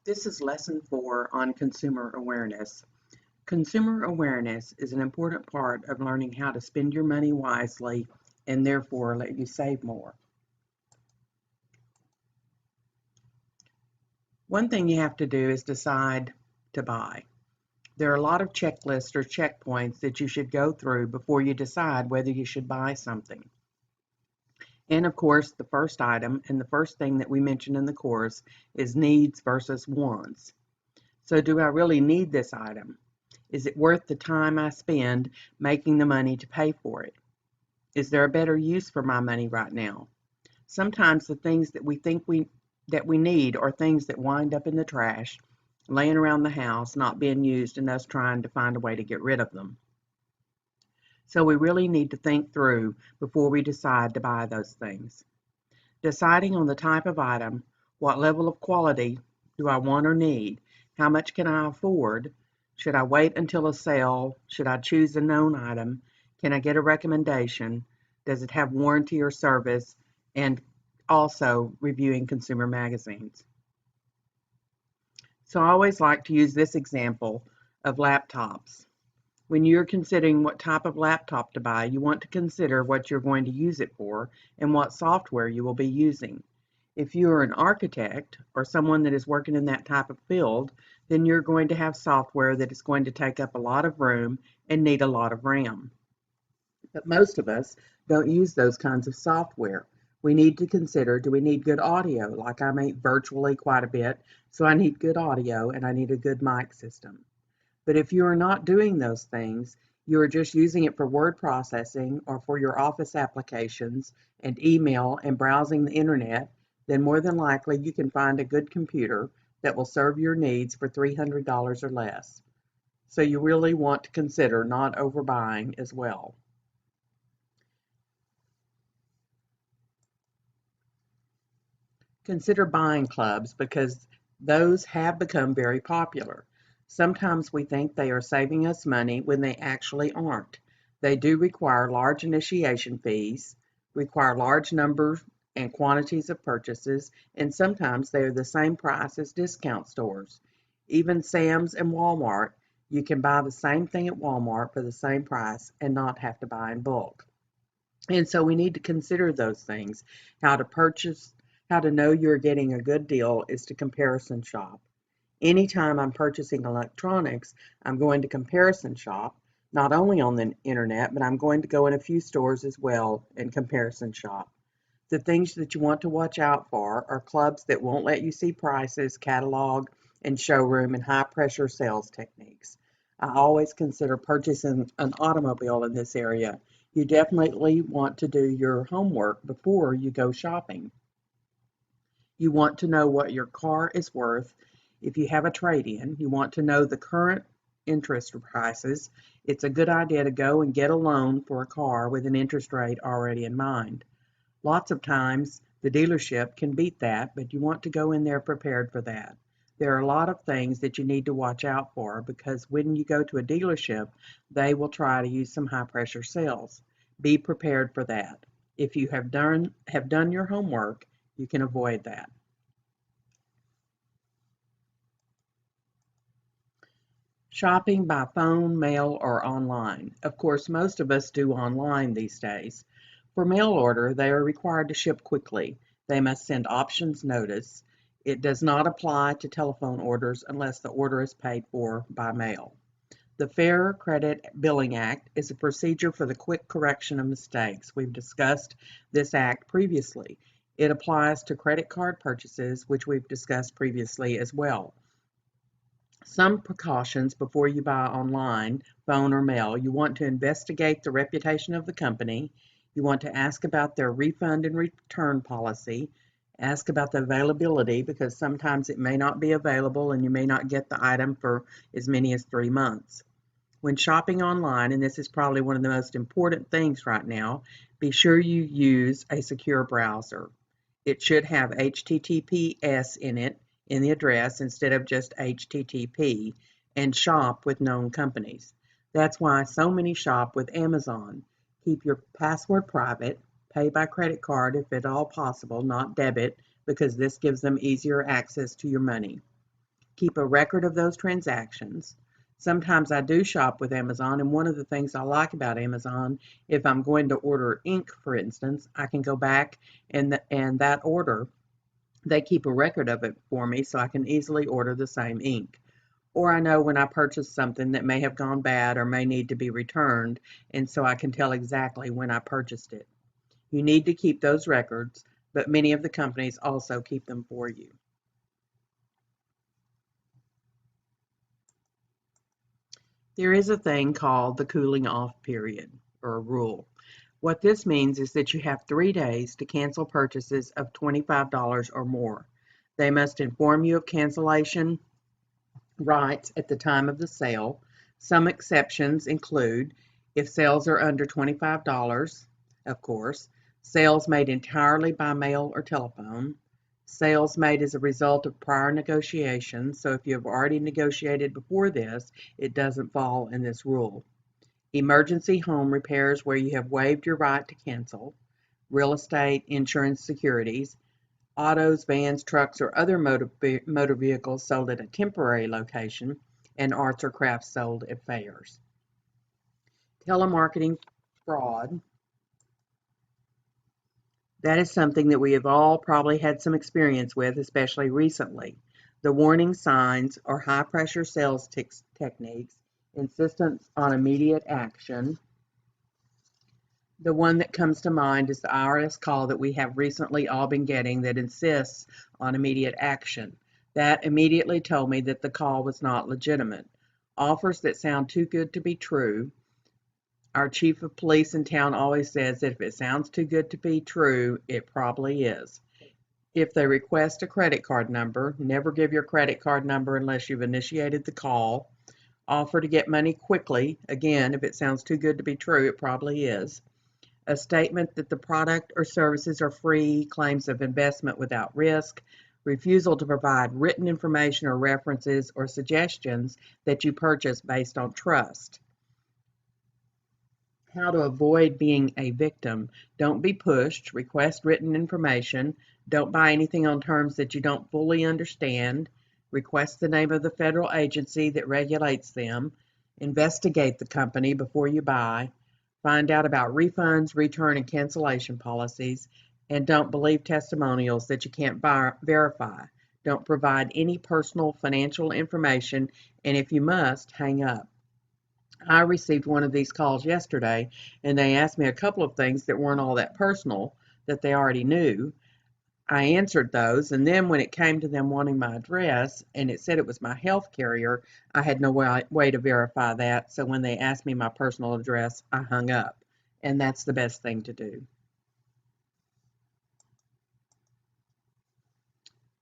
This is lesson 4 on consumer awareness. Consumer awareness is an important part of learning how to spend your money wisely and therefore let you save more. One thing you have to do is decide to buy. There are a lot of checklists or checkpoints that you should go through before you decide whether you should buy something. And of course, the first item and the first thing that we mentioned in the course is needs versus wants. So do I really need this item? Is it worth the time I spend making the money to pay for it? Is there a better use for my money right now? Sometimes the things that we think we need are things that wind up in the trash, laying around the house, not being used, and us trying to find a way to get rid of them. So we really need to think through before we decide to buy those things. Deciding on the type of item, what level of quality do I want or need? How much can I afford? Should I wait until a sale? Should I choose a known item? Can I get a recommendation? Does it have warranty or service? And also reviewing consumer magazines. So I always like to use this example of laptops. When you're considering what type of laptop to buy, you want to consider what you're going to use it for and what software you will be using. If you are an architect or someone that is working in that type of field, then you're going to have software that is going to take up a lot of room and need a lot of RAM. But most of us don't use those kinds of software. We need to consider, do we need good audio? Like I make virtually quite a bit, so I need good audio and I need a good mic system. But if you are not doing those things, you are just using it for word processing or for your office applications and email and browsing the internet, then more than likely you can find a good computer that will serve your needs for $300 or less. So you really want to consider not overbuying as well. Consider buying clubs because those have become very popular. Sometimes we think they are saving us money when they actually aren't. They do require large initiation fees, require large numbers and quantities of purchases, and sometimes they are the same price as discount stores. Even Sam's and Walmart, you can buy the same thing at Walmart for the same price and not have to buy in bulk. And so we need to consider those things. How to purchase, how to know you're getting a good deal is to comparison shop. Anytime I'm purchasing electronics, I'm going to comparison shop, not only on the internet, but I'm going to go in a few stores as well and comparison shop. The things that you want to watch out for are clubs that won't let you see prices, catalog, and showroom, and high pressure sales techniques. I always consider purchasing an automobile in this area. You definitely want to do your homework before you go shopping. You want to know what your car is worth. If you have a trade-in, you want to know the current interest prices. It's a good idea to go and get a loan for a car with an interest rate already in mind. Lots of times the dealership can beat that, but you want to go in there prepared for that. There are a lot of things that you need to watch out for because when you go to a dealership, they will try to use some high pressure sales. Be prepared for that. If you have done your homework, you can avoid that. Shopping by phone, mail, or online. Of course, most of us do online these days. For mail order, they are required to ship quickly. They must send options notice. It does not apply to telephone orders unless the order is paid for by mail. The Fair Credit Billing Act is a procedure for the quick correction of mistakes. We've discussed this act previously. It applies to credit card purchases, which we've discussed previously as well. Some precautions before you buy online, phone, or mail. You want to investigate the reputation of the company. You want to ask about their refund and return policy. Ask about the availability because sometimes it may not be available and you may not get the item for as many as 3 months. When shopping online, and this is probably one of the most important things right now, be sure you use a secure browser. It should have HTTPS in it in the address instead of just HTTP, and shop with known companies. That's why so many shop with Amazon. Keep your password private, pay by credit card if at all possible, not debit, because this gives them easier access to your money. keep a record of those transactions. Sometimes I do shop with Amazon, and one of the things I like about Amazon, if I'm going to order ink, for instance, I can go back and that order, they keep a record of it for me so I can easily order the same ink. Or I know when I purchased something that may have gone bad or may need to be returned, and so I can tell exactly when I purchased it. You need to keep those records, but many of the companies also keep them for you. There is a thing called the cooling off period, or a rule. What this means is that you have 3 days to cancel purchases of $25 or more. They must inform you of cancellation rights at the time of the sale. Some exceptions include if sales are under $25, of course, sales made entirely by mail or telephone, sales made as a result of prior negotiations. So if you have already negotiated before this, it doesn't fall in this rule. Emergency home repairs where you have waived your right to cancel, real estate, insurance, securities, autos, vans, trucks, or other motor vehicles sold at a temporary location, and arts or crafts sold at fairs. Telemarketing fraud. That is something that we have all probably had some experience with, especially recently. The warning signs or high pressure sales techniques, insistence on immediate action. The one that comes to mind is the IRS call that we have recently all been getting that insists on immediate action. That immediately told me that the call was not legitimate. Offers that sound too good to be true. Our chief of police in town always says that if it sounds too good to be true, it probably is. If they request a credit card number, never give your credit card number unless you've initiated the call. Offer to get money quickly. Again, if it sounds too good to be true, it probably is. A statement that the product or services are free, claims of investment without risk, refusal to provide written information or references or suggestions that you purchase based on trust. How to avoid being a victim. Don't be pushed. Request written information. Don't buy anything on terms that you don't fully understand. Request the name of the federal agency that regulates them. Investigate the company before you buy. Find out about refunds, return, and cancellation policies, and don't believe testimonials that you can't verify. Don't provide any personal financial information, and if you must, hang up. I received one of these calls yesterday, and they asked me a couple of things that weren't all that personal that they already knew. I answered those, and then when it came to them wanting my address and it said it was my health carrier, I had no way to verify that. So when they asked me my personal address, I hung up, and that's the best thing to do.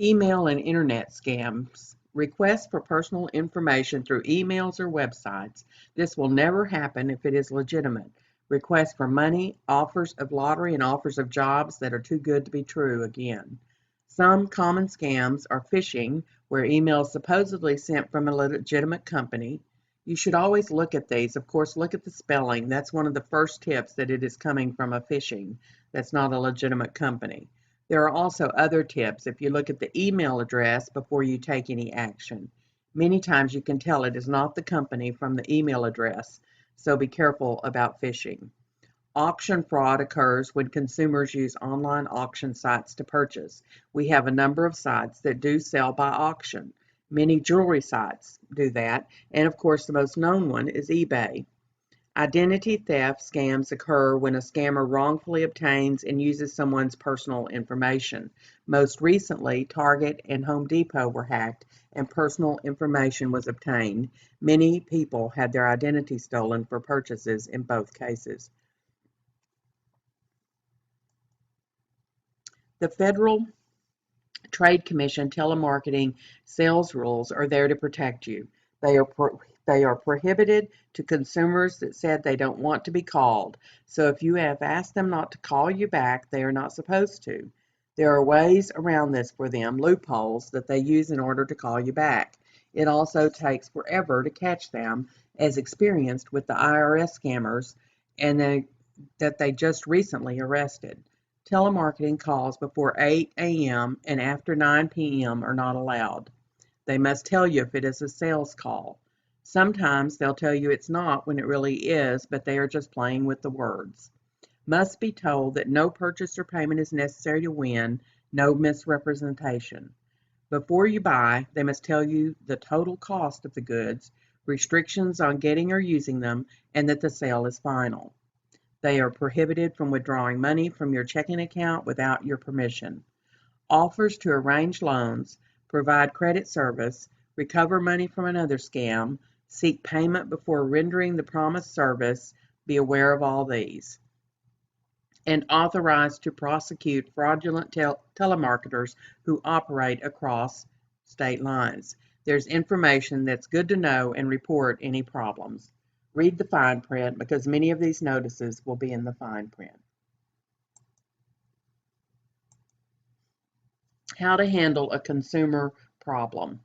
Email and internet scams. Requests for personal information through emails or websites. This will never happen if it is legitimate. Requests for money, offers of lottery, and offers of jobs that are too good to be true again. Some common scams are phishing, where emails supposedly sent from a legitimate company. You should always look at these. Of course, look at the spelling. That's one of the first tips that it is coming from a phishing. That's not a legitimate company. There are also other tips if you look at the email address before you take any action. Many times you can tell it is not the company from the email address, so be careful about phishing. Auction fraud occurs when consumers use online auction sites to purchase. We have a number of sites that do sell by auction. Many jewelry sites do that, and of course the most known one is eBay. Identity theft scams occur when a scammer wrongfully obtains and uses someone's personal information. Most recently, Target and Home Depot were hacked and personal information was obtained. Many people had their identity stolen for purchases in both cases. The Federal Trade Commission telemarketing sales rules are there to protect you. They are prohibited to consumers that said they don't want to be called. So if you have asked them not to call you back, they are not supposed to. There are ways around this for them, loopholes that they use in order to call you back. It also takes forever to catch them, as experienced with the IRS scammers that they just recently arrested. Telemarketing calls before 8 a.m. and after 9 p.m. are not allowed. They must tell you if it is a sales call. Sometimes they'll tell you it's not when it really is, but they are just playing with the words. Must be told that no purchase or payment is necessary to win, no misrepresentation. Before you buy, they must tell you the total cost of the goods, restrictions on getting or using them, and that the sale is final. They are prohibited from withdrawing money from your checking account without your permission. Offers to arrange loans, provide credit service, recover money from another scam, seek payment before rendering the promised service, be aware of all these. And authorized to prosecute fraudulent telemarketers who operate across state lines. There's information that's good to know and report any problems. Read the fine print because many of these notices will be in the fine print. How to handle a consumer problem.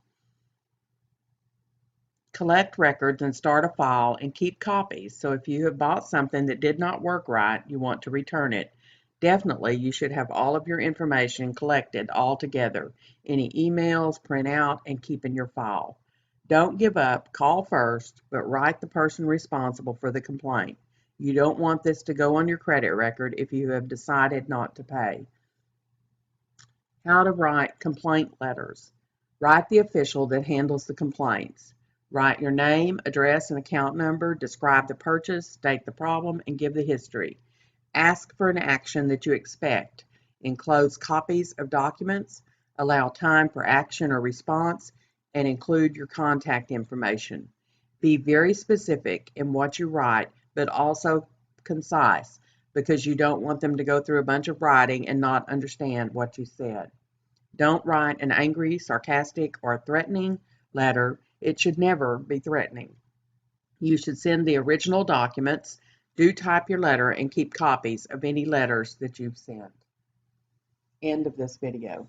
Collect records and start a file and keep copies. So if you have bought something that did not work right, you want to return it. Definitely, you should have all of your information collected all together. Any emails, print out, and keep in your file. Don't give up, call first, but write the person responsible for the complaint. You don't want this to go on your credit record if you have decided not to pay. How to write complaint letters. Write the official that handles the complaints. Write your name, address, and account number, describe the purchase, state the problem, and give the history. Ask for an action that you expect. Enclose copies of documents, allow time for action or response, and include your contact information. Be very specific in what you write, but also concise, because you don't want them to go through a bunch of writing and not understand what you said. Don't write an angry, sarcastic, or threatening letter. It should never be threatening. You should send the original documents, do type your letter, and keep copies of any letters that you've sent. End of this video.